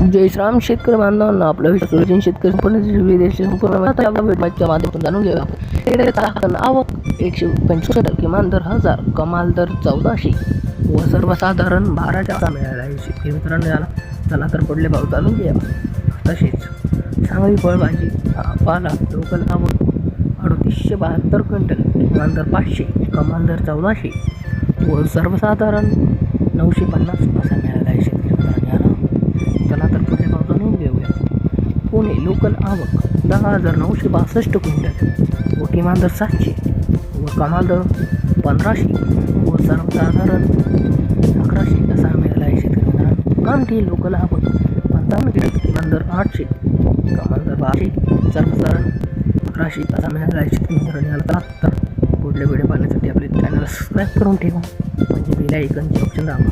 जय श्राम शेतकरी बांधवांना आपलं विश्वास शेतकरी संपूर्ण माध्यमातून जाणून घेऊया. आवक 165, किमान दर 1000, कमाल दर 1400 व सर्वसाधारण 1200 मिळाला आहे. शेतकरी मित्रांनो याला चला तर पुढले भाव जाणून घ्या. तसेच चांगली फळभाजी पाला लोकल आवक 3872 क्विंटल, किमान दर 500, कमाल दर 1400 व सर्वसाधारण 950 असा मिळाला आहे. शेतकरी मित्रांनो याला चला तर पुढे भाव जाणून घेऊया. पुणे लोकल आवक 10,962 क्विंटल व किमान दर 700 व कमाल दर 1500 व सर्वसाधारण 1100 असा मिळाला आहे. शेतकरी मित्रांनो गांधी लोकल आवक 55 क्विंटल, किमान दर 800, कमाल दर 1200, सर्वसाधारण 1100 असा मिळाला आहे. शेतकरी मित्रांनो याला तर पुढले व्हिडिओ पाहण्यासाठी आपले चॅनल सबस्क्राईब करून ठेवा, म्हणजे बेल आयकॉनचे ऑप्शन दाबा.